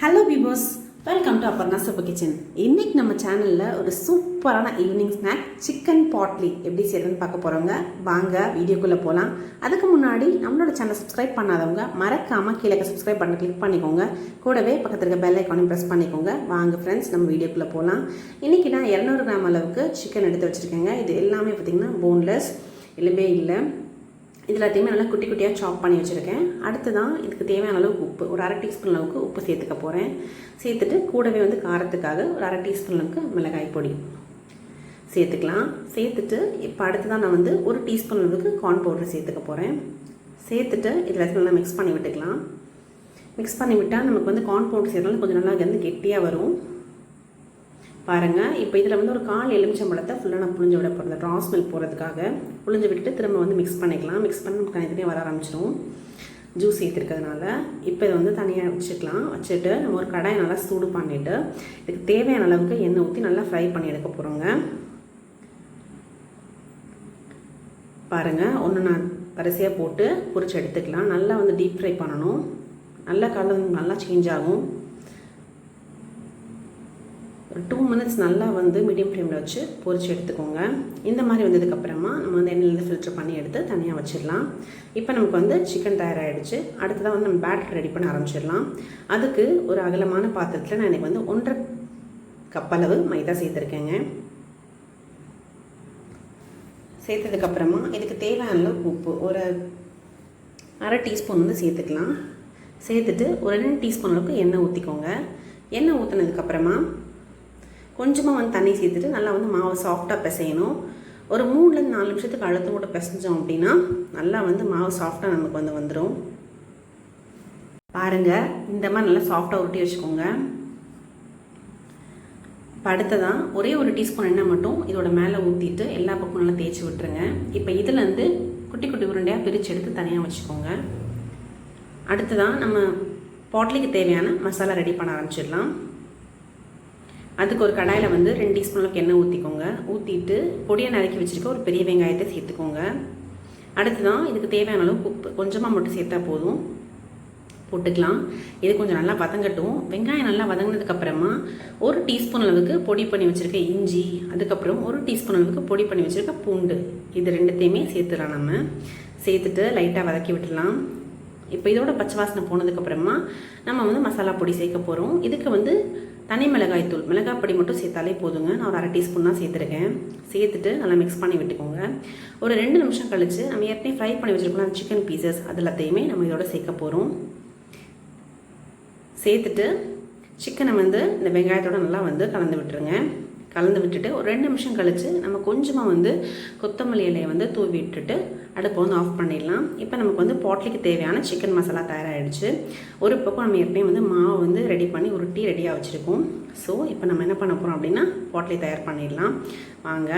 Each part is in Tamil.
Hello viewers, welcome to Aparna super kitchen. இன்றைக்கி நம்ம சேனலில் ஒரு சூப்பரான ஈவினிங் ஸ்நாக் சிக்கன் பாட்லி எப்படி செய்யறதுன்னு பார்க்க போகிறோங்க. வாங்க வீடியோக்குள்ளே போகலாம். அதுக்கு முன்னாடி நம்மளோட சேனல் சப்ஸ்கிரைப் பண்ணாதவங்க மறக்காமல் கீழே சப்ஸ்கிரைப் பண்ண கிளிக் பண்ணிக்கோங்க. கூடவே பக்கத்தில் இருக்க பெல் ஐக்கானையும் ப்ரெஸ் பண்ணிக்கோங்க. வாங்க ஃப்ரெண்ட்ஸ், நம்ம வீடியோக்குள்ளே போகலாம். இன்றைக்கி நான் 200 கிராம் அளவுக்கு சிக்கன் எடுத்து வச்சுருக்கேங்க. இது எல்லாமே பார்த்திங்கன்னா போன்லெஸ், எலும்பே இல்லை. இது எல்லாத்தையுமே நல்லா குட்டி குட்டியாக சாப் பண்ணி வச்சுருக்கேன். அடுத்து தான் இதுக்கு தேவையான அளவுக்கு உப்பு, ஒரு அரை டீஸ்பூன் அளவுக்கு உப்பு சேர்த்துக்க போகிறேன். சேர்த்துட்டு கூடவே காரத்துக்காக ஒரு அரை டீஸ்பூன் அளவுக்கு மிளகாய் பொடி சேர்த்துக்கலாம். சேர்த்துட்டு இப்போ அடுத்து தான் நான் ஒரு டீஸ்பூன் அளவுக்கு கார்ன் பவுடர் சேர்த்துக்க போகிறேன். சேர்த்துட்டு இதில் நல்லா மிக்ஸ் பண்ணி விட்டுக்கலாம். மிக்ஸ் பண்ணி விட்டால் நமக்கு கார்ன் பவுடர் சேர்த்தாலும் கொஞ்சம் நல்லா கெட்டியாக வரும். பாருங்கள், இப்போ இதில் ஒரு 1/4 எலுமிச்சம்பழத்தை ஃபுல்லாக நான் புளிஞ்சு விட போகிறது, ரா ஸ்மெல் போகிறதுக்காக புளிஞ்சு விட்டுட்டு திரும்ப மிக்ஸ் பண்ணிக்கலாம். மிக்ஸ் பண்ணி நமக்கு தனித்தனியாக வர ஆரம்பிச்சிடும் ஜூஸ் சேர்த்துருக்கிறதுனால. இப்போ இதை தனியாக வச்சுக்கலாம். வச்சுட்டு நம்ம ஒரு கடாயை நல்லா சூடு பண்ணிவிட்டு இதுக்கு தேவையான அளவுக்கு எண்ணெய் ஊற்றி நல்லா ஃப்ரை பண்ணி எடுக்க போகிறோங்க. பாருங்கள், ஒன்று நான் வரிசையாக போட்டு பொரிச்சு எடுத்துக்கலாம். நல்லா டீப் ஃப்ரை பண்ணணும். நல்லா கலர் நல்லா சேஞ்ச் ஆகும். ஒரு 2 மினிட்ஸ் நல்லா மீடியம் ஃப்ளேமில் வச்சு பொரிச்சு எடுத்துக்கோங்க. இந்த மாதிரி வந்ததுக்கப்புறமா நம்ம எண்ணெயிலேருந்து ஃபில்டர் பண்ணி எடுத்து தனியாக வச்சிடலாம். இப்போ நமக்கு சிக்கன் தயாராகிடுச்சு. அடுத்ததான் நம்ம பேட்டர் ரெடி பண்ண ஆரம்பிச்சிடலாம். அதுக்கு ஒரு அகலமான பாத்திரத்தில் நான் எனக்கு 1.5 கப் அளவு மைதா சேர்த்துருக்கேங்க. சேர்த்ததுக்கப்புறமா இதுக்கு தேவையான அளவு உப்பு ஒரு அரை டீஸ்பூன் சேர்த்துக்கலாம். சேர்த்துட்டு ஒரு 2 டீஸ்பூன் அளவுக்கு எண்ணெய் ஊற்றிக்கோங்க. எண்ணெய் ஊற்றினதுக்கப்புறமா கொஞ்சமாக தண்ணி சேர்த்துட்டு நல்லா மாவு சாஃப்டாக பிசையணும். ஒரு 3-4 நிமிஷத்துக்கு அழுத்தம் கூட பிசைஞ்சோம் அப்படின்னா நல்லா மாவு சாஃப்டாக நமக்கு வந்துடும். பாருங்கள், இந்த மாதிரி நல்லா சாஃப்டாக உருட்டி வச்சுக்கோங்க. இப்போ அடுத்ததான் ஒரே ஒரு டீஸ்பூன் எண்ணெய் மட்டும் இதோட மேலே ஊற்றிட்டு எல்லா பக்கமும் நல்லா தேய்ச்சி விட்டுருங்க. இப்போ இதிலேருந்து குட்டி குட்டி உருண்டையாக பிரித்து எடுத்து தனியாக வச்சுக்கோங்க. அடுத்ததான் நம்ம பாட்லிக்கு தேவையான மசாலா ரெடி பண்ண ஆரம்பிச்சிடலாம். அதுக்கு ஒரு கடாயில் 2 டீஸ்பூன் அளவுக்கு எண்ணெய் ஊற்றிக்கோங்க. ஊற்றிட்டு பொடியை நறுக்கி வச்சுருக்க ஒரு பெரிய வெங்காயத்தை சேர்த்துக்கோங்க. அடுத்து தான் இதுக்கு தேவையான அளவுக்கு உப்பு கொஞ்சமாக மட்டும் சேர்த்தா போதும், போட்டுக்கலாம். இது கொஞ்சம் நல்லா வதங்கட்டும். வெங்காயம் நல்லா வதங்கினதுக்கப்புறமா ஒரு டீஸ்பூன் அளவுக்கு பொடி பண்ணி வச்சுருக்க இஞ்சி, அதுக்கப்புறம் ஒரு டீஸ்பூன் அளவுக்கு பொடி பண்ணி வச்சுருக்க பூண்டு, இது ரெண்டுத்தையுமே சேர்த்துடலாம். நம்ம சேர்த்துட்டு லைட்டாக வதக்கி விட்டுடலாம். இப்போ இதோட பச்சை வாசனை போனதுக்கப்புறமா நம்ம மசாலா பொடி சேர்க்க போகிறோம். இதுக்கு தனி மிளகாய் தூள், மிளகாய் பொடி மட்டும் சேர்த்தாலே போதுங்க. நான் ஒரு அரை டீஸ்பூன் தான் சேர்த்துருக்கேன். சேர்த்துட்டு நல்லா மிக்ஸ் பண்ணி விட்டுக்கோங்க. ஒரு 2 நிமிஷம் கழித்து நம்ம ஏற்கனவே ஃப்ரை பண்ணி வச்சுருக்கோம் அந்த சிக்கன் பீசஸ், அது எல்லாத்தையுமே நம்ம இதோட சேர்க்க போகிறோம். சேர்த்துட்டு சிக்கனை இந்த வெங்காயத்தோடு நல்லா கலந்து விட்டுருங்க. கலந்து விட்டுட்டு ஒரு 2 நிமிஷம் கழித்து நம்ம கொஞ்சமாக கொத்தமல்லி இலையை தூவி விட்டுட்டு அடுப்பை ஆஃப் பண்ணிடலாம். இப்போ நமக்கு பாட்லிக்கு தேவையான சிக்கன் மசாலா தயாராகிடுச்சு. ஒரு பக்கம் நம்ம ஏற்கனவே மாவு ரெடி பண்ணி உருட்டி ரெடியாக வச்சுருக்கோம். ஸோ இப்போ நம்ம என்ன பண்ண போகிறோம் அப்படின்னா பாட்லி தயார் பண்ணிடலாம். வாங்க.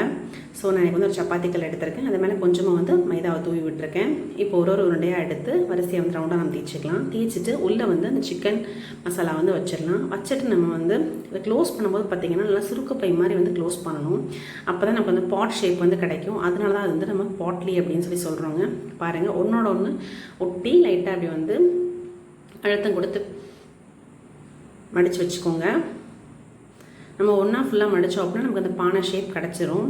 ஸோ நான் எனக்கு ஒரு சப்பாத்திக்கல் எடுத்திருக்கேன். அது மேலே கொஞ்சமாக மைதாவை தூவி விட்டுருக்கேன். இப்போ ஒரு உருண்டையாக எடுத்து வரிசையாக ரவுண்டாக நம்ம தேய்ச்சிக்கலாம். தேய்ச்சிட்டு உள்ளே அந்த சிக்கன் மசாலா வச்சிடலாம். வச்சுட்டு நம்ம இதை க்ளோஸ் பண்ணும்போது பார்த்திங்கன்னா நல்லா சுருக்கப்பை மாதிரி க்ளோஸ் பண்ணணும். அப்போ தான் நமக்கு பாட் ஷேப் கிடைக்கும். அதனால தான் அது நம்ம பாட்லி அப்படின்னு சொல்லி சொல்கிறோங்க. பாருங்கள், ஒன்றோட ஒன்று ஒட்டி லைட்டாக அப்படி அழுத்தம் கொடுத்து மடித்து வச்சுக்கோங்க. நம்ம ஒன்றா ஃபுல்லாக மடித்தோம் அப்படின்னா நமக்கு அந்த பானை ஷேப் கிடச்சிரும்.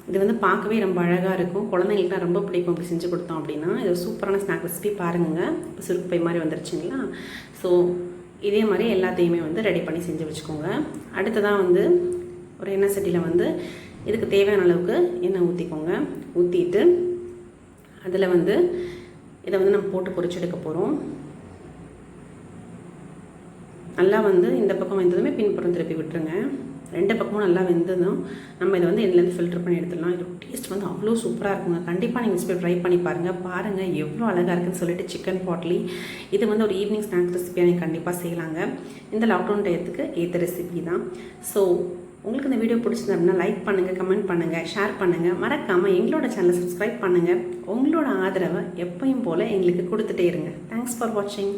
இது பார்க்கவே ரொம்ப அழகாக இருக்கும். குழந்தைங்களுக்குலாம் ரொம்ப பிடிக்கும். அப்படி செஞ்சு கொடுத்தோம் அப்படின்னா இது ஒரு சூப்பரான ஸ்நாக் ரெசிபி. பாருங்க, இப்போ சுருக்குப்பை மாதிரி வந்துருச்சுங்களா. ஸோ இதே மாதிரி எல்லாத்தையுமே ரெடி பண்ணி செஞ்சு வச்சுக்கோங்க. அடுத்ததான் ஒரு எண்ணெய் சட்டியில் இதுக்கு தேவையான அளவுக்கு எண்ணெய் ஊற்றிக்கோங்க. ஊற்றிட்டு அதில் இதை நம்ம போட்டு பொரிச்சு எடுக்க போகிறோம். நல்லா இந்த பக்கம் வெந்ததுமே பின்புறம் திருப்பி விட்டுருங்க. 2 பக்கமும் நல்லா வெந்ததும் நம்ம இதை எண்ணெயிலேருந்து ஃபில்டர் பண்ணி எடுத்துடலாம். இது டேஸ்ட் அவ்வளோ சூப்பராக இருக்குங்க. கண்டிப்பாக நீங்கள் ரெசிபி ட்ரை பண்ணி பாருங்கள் எவ்வளோ அழகாக இருக்குன்னு சொல்லிட்டு சிக்கன் பாட்லி. இது ஒரு ஈவினிங் ஸ்நாக்ஸ் ரெசிபியாக நீங்கள் கண்டிப்பாக செய்யலாங்க. இந்த லாக்டவுன் டயத்துக்கு ஏற்ற ரெசிபி தான். ஸோ உங்களுக்கு இந்த வீடியோ பிடிச்சிருந்தா அப்படின்னா லைக் பண்ணுங்கள், கமெண்ட் பண்ணுங்கள், ஷேர் பண்ணுங்கள். மறக்காமல் எங்களோட சேனலை சப்ஸ்கிரைப் பண்ணுங்கள். உங்களோட ஆதரவை எப்பயும் போல் எங்களுக்கு கொடுத்துட்டே இருங்க. தேங்க்ஸ் ஃபார் வாட்சிங்.